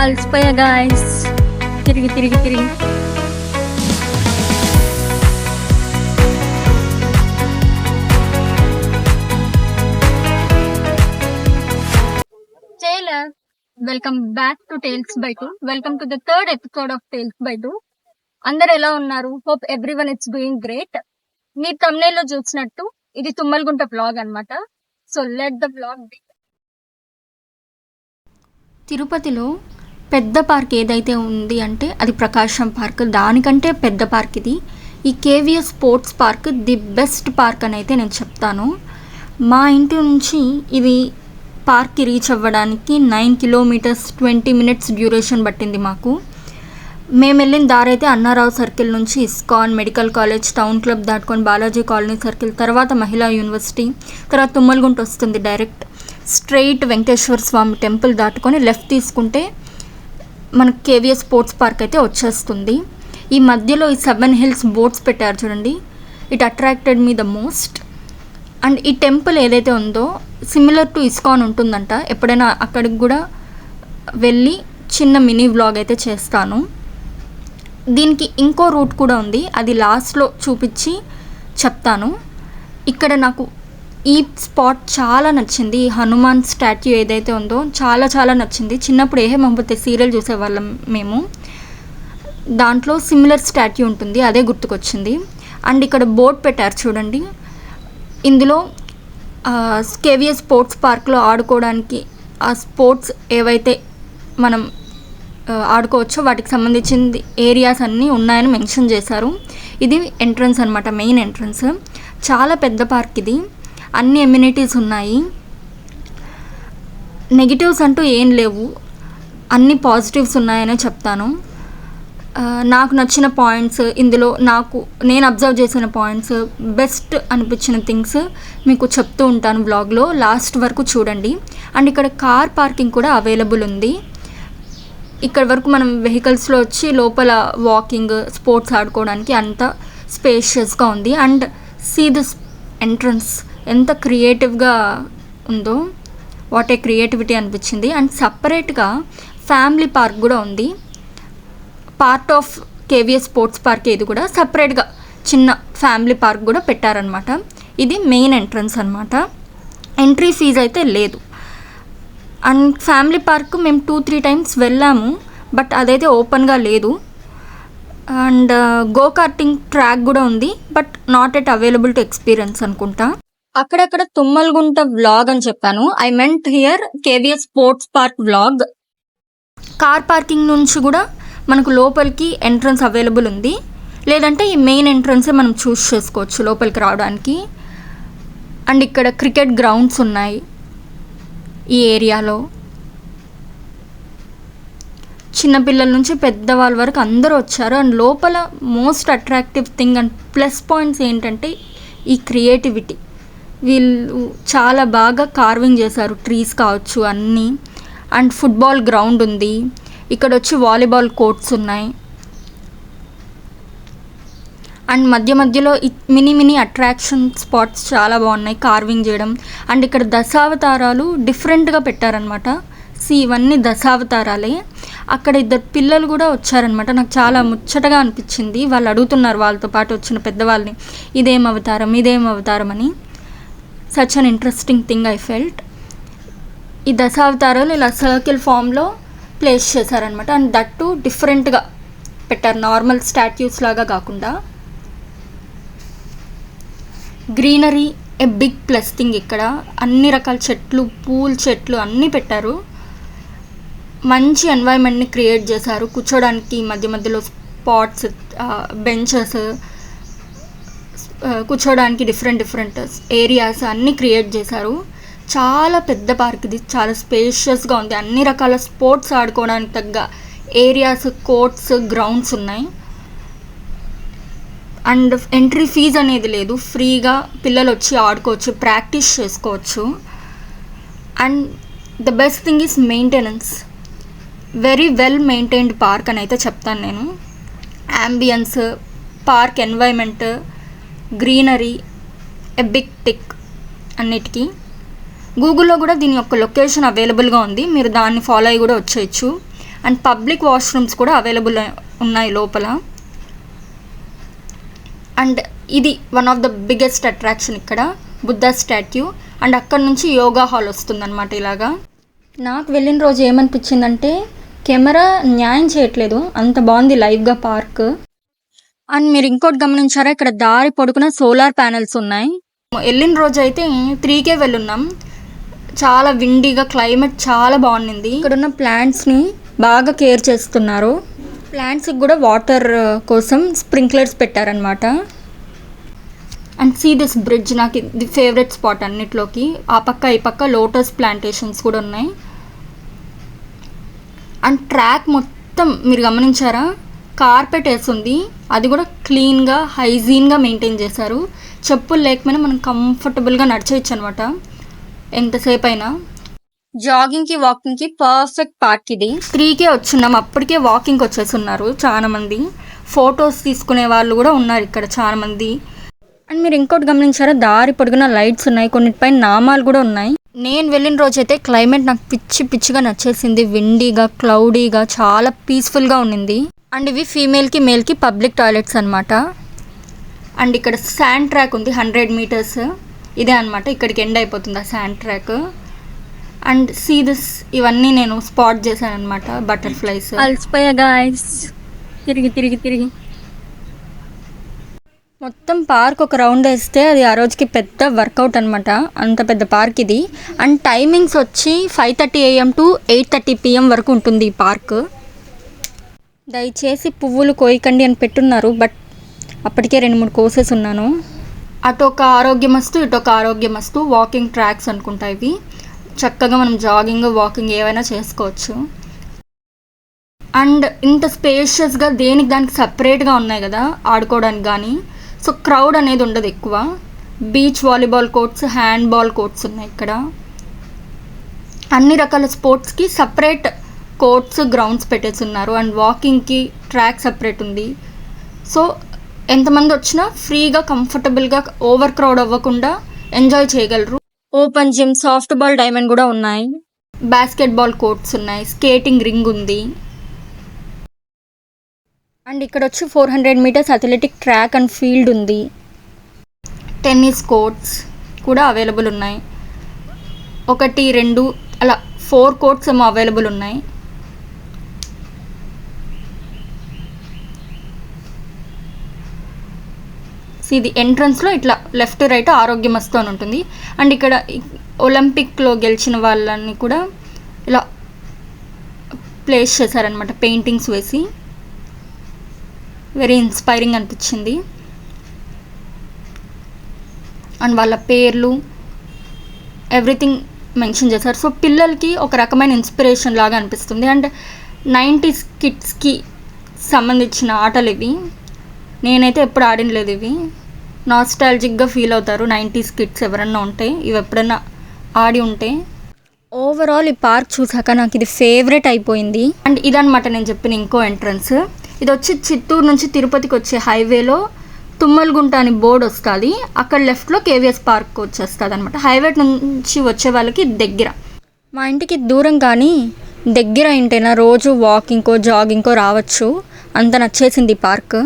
అలసిపోయా guys, తిరిగి తిరిగి తిరిగి. Taylor, welcome back to Tales by Two. Welcome to the third episode of Tales by Two. అందరు ఎలా ఉన్నారు? Hope everyone it's doing great. మీరు thumbnail లో చూసినట్టు ఇది తుమ్మలగుంట వ్లాగ్ అన్నమాట. So let the vlog begin. తిరుపతిలో పెద్ద పార్క్ ఏదైతే ఉంది అంటే అది ప్రకాశం పార్క్. దానికంటే పెద్ద పార్క్ ఇది. ఈ KVS sports park the best park అని అయితే నేను చెప్తాను. మా ఇంటి నుంచి ఇది పార్క్కి రీచ్ అవ్వడానికి 9 కిలోమీటర్స్ 20 మినిట్స్ డ్యూరేషన్ పట్టింది మాకు. మేము వెళ్ళిన దారి అయితే అన్నారావు సర్కిల్ నుంచి ISKCON, medical college, town club దాటుకొని బాలాజీ కాలనీ సర్కిల్, తర్వాత మహిళా యూనివర్సిటీ, తర్వాత తుమ్మలగుంట వస్తుంది. డైరెక్ట్ స్ట్రైట్ వెంకటేశ్వర స్వామి టెంపుల్ దాటుకొని లెఫ్ట్ తీసుకుంటే మనకు కేవీఎస్ స్పోర్ట్స్ పార్క్ అయితే వచ్చేస్తుంది. ఈ మధ్యలో ఈ 7 హిల్స్ బోట్స్ పెట్టారు చూడండి, it attracted me the most. And ఈ టెంపుల్ ఏదైతే ఉందో సిమిలర్ టు ఇస్కాన్ ఉంటుందంట. ఎప్పుడైనా అక్కడికి కూడా వెళ్ళి చిన్న మినీ వ్లాగ్ అయితే చేస్తాను. దీనికి ఇంకో రూట్ కూడా ఉంది, అది లాస్ట్లో చూపించి చెప్తాను. ఇక్కడ నాకు ఈ స్పాట్ చాలా నచ్చింది. ఈ హనుమాన్ స్టాట్యూ ఏదైతే ఉందో చాలా చాలా నచ్చింది. చిన్నప్పుడు ఏహే మొహబ్బతే సీరియల్ చూసేవాళ్ళం మేము, దాంట్లో సిమిలర్ స్టాట్యూ ఉంటుంది, అదే గుర్తుకొచ్చింది. అండ్ ఇక్కడ బోట్ పెట్టారు చూడండి. ఇందులో కేవీఎస్ స్పోర్ట్స్ పార్క్లో ఆడుకోవడానికి ఆ స్పోర్ట్స్ ఏవైతే మనం ఆడుకోవచ్చో వాటికి సంబంధించిన ఏరియాస్ అన్నీ ఉన్నాయని మెన్షన్ చేశారు. ఇది ఎంట్రన్స్ అనమాట, మెయిన్ ఎంట్రన్స్. చాలా పెద్ద పార్క్ ఇది, అన్ని ఎమ్యూనిటీస్ ఉన్నాయి. నెగిటివ్స్ అంటూ ఏం లేవు, అన్ని పాజిటివ్స్ ఉన్నాయనే చెప్తాను. నాకు నచ్చిన పాయింట్స్ ఇందులో, నేను అబ్జర్వ్ చేసిన పాయింట్స్, బెస్ట్ అనిపించిన థింగ్స్ మీకు చెప్తూ ఉంటాను బ్లాగ్లో, లాస్ట్ వరకు చూడండి. అండ్ ఇక్కడ కార్ పార్కింగ్ కూడా అవైలబుల్ ఉంది. ఇక్కడ వరకు మనం వెహికల్స్లో వచ్చి లోపల వాకింగ్, స్పోర్ట్స్ ఆడుకోవడానికి అంత స్పేషియస్గా ఉంది. అండ్ సీ దిస్ ఎంట్రన్స్ ఎంత క్రియేటివ్గా ఉందో, వాట్ ఏ క్రియేటివిటీ అనిపించింది. అండ్ సపరేట్గా ఫ్యామిలీ పార్క్ కూడా ఉంది, part of KVS sports park. ఇది కూడా సపరేట్గా చిన్న ఫ్యామిలీ పార్క్ కూడా పెట్టారనమాట. ఇది మెయిన్ ఎంట్రన్స్ అనమాట, ఎంట్రీ ఫీజు అయితే లేదు. అండ్ ఫ్యామిలీ పార్క్ మేము 2-3 టైమ్స్ వెళ్ళాము, బట్ అదైతే ఓపెన్గా లేదు. అండ్ గో కార్టింగ్ ట్రాక్ కూడా ఉంది, but not at available to experience అనుకుంటా. అక్కడక్కడ తుమ్మలగుంట వ్లాగ్ అని చెప్పాను, I meant here KVS sports park vlog. Car parking నుంచి కూడా మనకు లోపలికి ఎంట్రన్స్ అవైలబుల్ ఉంది, లేదంటే ఈ మెయిన్ ఎంట్రన్సే మనం చూస్ చేసుకోవచ్చు లోపలికి రావడానికి. అండ్ ఇక్కడ క్రికెట్ గ్రౌండ్స్ ఉన్నాయి ఈ ఏరియాలో. చిన్నపిల్లల నుంచి పెద్దవాళ్ళ వరకు అందరూ వచ్చారు. అండ్ లోపల most attractive thing and plus points ఏంటంటే ఈ క్రియేటివిటీ. వీళ్ళు చాలా బాగా కార్వింగ్ చేశారు, ట్రీస్ కావచ్చు అన్నీ. అండ్ ఫుట్బాల్ గ్రౌండ్ ఉంది, ఇక్కడ వచ్చి వాలీబాల్ కోర్ట్స్ ఉన్నాయి. అండ్ మధ్య మధ్యలో మినీ అట్రాక్షన్ స్పాట్స్ చాలా బాగున్నాయి కార్వింగ్ చేయడం. అండ్ ఇక్కడ దశావతారాలు డిఫరెంట్గా పెట్టారనమాట. ఇవన్నీ దశావతారాలే. అక్కడ 2 పిల్లలు కూడా వచ్చారనమాట, నాకు చాలా ముచ్చటగా అనిపించింది. వాళ్ళు అడుగుతున్నారు వాళ్ళతో పాటు వచ్చిన పెద్దవాళ్ళని, ఇదేం అవతారం అని. Such an interesting thing I felt. ఈ దశావతారాలు ఇలా సర్కిల్ ఫామ్లో ప్లేస్ చేశారనమాట. అండ్ దట్టు డిఫరెంట్గా పెట్టారు, నార్మల్ స్టాట్యూస్ లాగా కాకుండా. Greenery a big plus thing. ఇక్కడ అన్ని రకాల చెట్లు, పూల చెట్లు అన్నీ పెట్టారు. మంచి ఎన్వైరన్మెంట్ని క్రియేట్ చేశారు. కూర్చోడానికి మధ్య మధ్యలో స్పాట్స్, బెంచెస్, కూర్చోడానికి డిఫరెంట్ ఏరియాస్ అన్నీ క్రియేట్ చేశారు. చాలా పెద్ద పార్క్ ఇది, చాలా స్పేషియస్గా ఉంది. అన్ని రకాల స్పోర్ట్స్ ఆడుకోవడానికి తగ్గ ఏరియాస్, కోర్ట్స్, గ్రౌండ్స్ ఉన్నాయి. అండ్ ఎంట్రీ ఫీజు అనేది లేదు, ఫ్రీగా పిల్లలు వచ్చి ఆడుకోవచ్చు, ప్రాక్టీస్ చేసుకోవచ్చు. And the best thing is maintenance. Very well maintained park అని అయితే చెప్తాను నేను. Ambience, park environment, greenery a big tick అన్నిటికీ. గూగుల్లో కూడా దీని యొక్క లొకేషన్ అవైలబుల్గా ఉంది, మీరు దాన్ని ఫాలో అయ్యి కూడా వచ్చేయచ్చు. అండ్ పబ్లిక్ వాష్రూమ్స్ కూడా అవైలబుల్ ఉన్నాయి లోపల. అండ్ ఇది one of the biggest attraction ఇక్కడ బుద్ధ స్టాట్యూ. అండ్ అక్కడ నుంచి యోగా హాల్ వస్తుందన్నమాట ఇలాగా. నాకు వెళ్ళిన రోజు ఏమనిపించిందంటే కెమెరా న్యాయం చేయట్లేదు, అంత బాగుంది లైవ్గా పార్క్. అండ్ మీరు ఇంకోటి గమనించారా, ఇక్కడ దారి పొడుగున సోలార్ ప్యానెల్స్ ఉన్నాయి. వెళ్ళిన రోజు అయితే 3కే వెళ్ళున్నాం. చాలా విండీగా, క్లైమేట్ చాలా బాగుంది. ఇక్కడ ఉన్న ప్లాంట్స్ని బాగా కేర్ చేస్తున్నారు. ప్లాంట్స్కి కూడా వాటర్ కోసం స్ప్రింక్లర్స్ పెట్టారనమాట. అండ్ సీ దిస్ బ్రిడ్జ్, నాకు ఇది ఫేవరెట్ స్పాట్ అన్నిట్లోకి. ఆ పక్క ఈ పక్క లోటస్ ప్లాంటేషన్స్ కూడా ఉన్నాయి. అండ్ ట్రాక్ మొత్తం మీరు గమనించారా, కార్పెట్ వేస్తుంది, అది కూడా క్లీన్గా హైజీన్గా మెయింటైన్ చేశారు. చెప్పులు లేకపోయినా మనం కంఫర్టబుల్గా నడిచేయచ్చు అనమాట ఎంతసేపు అయినా. జాగింగ్కి వాకింగ్కి పర్ఫెక్ట్ పార్క్ ఇది. 3కే వచ్చున్నాం, అప్పటికే వాకింగ్కి వచ్చేస్తున్నారు చాలా మంది. ఫొటోస్ తీసుకునే వాళ్ళు కూడా ఉన్నారు ఇక్కడ చాలా మంది. అండ్ మీరు ఇంకోటి గమనించారా, దారి పొడుగున లైట్స్ ఉన్నాయి, కొన్నిటిపైన నామాలు కూడా ఉన్నాయి. నేను వెళ్ళిన రోజైతే క్లైమేట్ నాకు పిచ్చిగా నచ్చేసింది. విండీగా, క్లౌడీగా, చాలా పీస్ఫుల్గా ఉండింది. అండ్ ఇవి ఫీమేల్కి మేల్కి పబ్లిక్ టాయిలెట్స్ అనమాట. అండ్ ఇక్కడ శాండ్ ట్రాక్ ఉంది 100 మీటర్స్, ఇదే అనమాట, ఇక్కడికి ఎండ్ అయిపోతుంది ఆ sand track. And see this, ఇవన్నీ నేను స్పాట్ చేశాను అనమాట, బటర్ఫ్లైస్. అలసిపోయా గాయ్స్, తిరిగి మొత్తం పార్క్ ఒక రౌండ్ వేస్తే అది ఆ రోజుకి పెద్ద వర్కౌట్ అనమాట, అంత పెద్ద పార్క్ ఇది. అండ్ టైమింగ్స్ వచ్చి 5:30 AM to 8:30 PM వరకు ఉంటుంది ఈ పార్క్. దయచేసి పువ్వులు కోయకండి అని పెట్టున్నారు, బట్ అప్పటికే 2-3 కోసెస్ ఉన్నాను. అటు ఒక ఆరోగ్యమస్తు, ఇటు ఒక ఆరోగ్యమస్తు. వాకింగ్ ట్రాక్స్ అనుకుంటా ఇవి. చక్కగా మనం జాగింగ్, వాకింగ్ ఏవైనా చేసుకోవచ్చు. అండ్ ఇంత స్పేషియస్గా దేనికి దానికి సపరేట్గా ఉన్నాయి కదా ఆడుకోవడానికి కానీ. సో క్రౌడ్ అనేది ఉండదు ఎక్కువ. Beach volleyball courts, handball courts ఉన్నాయి ఇక్కడ. అన్ని రకాల స్పోర్ట్స్కి సపరేట్ కోర్ట్స్, గ్రౌండ్స్ పెట్టేసి ఉన్నారు. అండ్ వాకింగ్కి ట్రాక్ సపరేట్ ఉంది. సో ఎంతమంది వచ్చినా ఫ్రీగా, కంఫర్టబుల్గా, ఓవర్ క్రౌడ్ అవ్వకుండా ఎంజాయ్ చేయగలరు. Open gym, soft ball, diamond కూడా ఉన్నాయి. బాస్కెట్బాల్ కోర్ట్స్ ఉన్నాయి, స్కేటింగ్ రింగ్ ఉంది. అండ్ ఇక్కడ వచ్చి 400 meters athletic track and field ఉంది. టెన్నిస్ కోర్ట్స్ కూడా అవైలబుల్ ఉన్నాయి. 1, 2 అలా 4 కోర్ట్స్ ఏమో అవైలబుల్ ఉన్నాయి. ఇది ఎంట్రన్స్లో ఇట్లా లెఫ్ట్ రైట్ ఆరోగ్యమస్తు అని ఉంటుంది. అండ్ ఇక్కడ ఒలింపిక్లో గెలిచిన వాళ్ళని కూడా ఇలా ప్లేస్ చేశారనమాట, పెయింటింగ్స్ వేసి. వెరీ ఇన్స్పైరింగ్ అనిపించింది. అండ్ వాళ్ళ పేర్లు ఎవ్రీథింగ్ మెన్షన్ చేశారు. సో పిల్లలకి ఒక రకమైన ఇన్స్పిరేషన్ లాగా అనిపిస్తుంది. అండ్ 90s కిడ్స్కి సంబంధించిన ఆటలు ఇవి. నేనైతే ఎప్పుడు ఆడినలేదు ఇవి. నాస్టాలజిక్గా ఫీల్ అవుతారు 90s కిడ్స్ ఎవరన్నా ఉంటే, ఇవి ఎప్పుడన్నా ఆడి ఉంటే. ఓవరాల్ ఈ పార్క్ చూసాక నాకు ఇది ఫేవరెట్ అయిపోయింది. అండ్ ఇదనమాట నేను చెప్పిన ఇంకో ఎంట్రన్స్. ఇది వచ్చి చిత్తూరు నుంచి తిరుపతికి వచ్చే హైవేలో తుమ్మలగుంట అని బోర్డు వస్తుంది, అక్కడ లెఫ్ట్లో కేవీఎస్ పార్క్ వచ్చేస్తుంది అనమాట. హైవే నుంచి వచ్చే వాళ్ళకి దగ్గర. మా ఇంటికి దూరం కానీ దగ్గర ఏంటైనా రోజు వాకింగ్కో జాగింగ్కో రావచ్చు, అంత నచ్చేసింది ఈ పార్క్.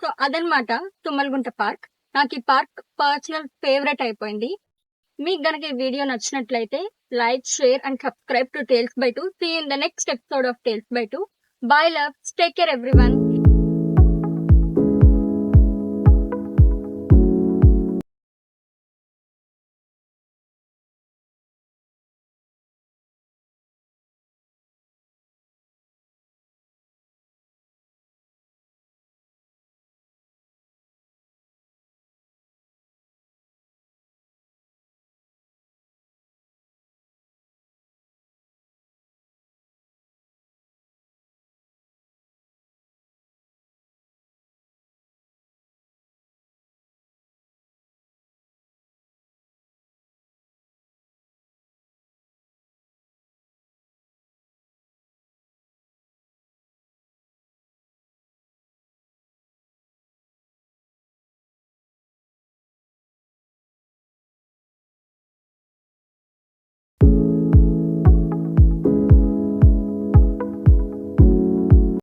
సో అదనమాట తుమ్మలగుంట పార్క్. నాకు ఈ పార్క్ పర్సనల్ ఫేవరెట్ అయిపోయింది. మీకు గనక ఈ వీడియో నచ్చినట్లయితే like, share and subscribe to Tales by 2. See you in the next episode of Tales by 2. Bye loves, take care everyone.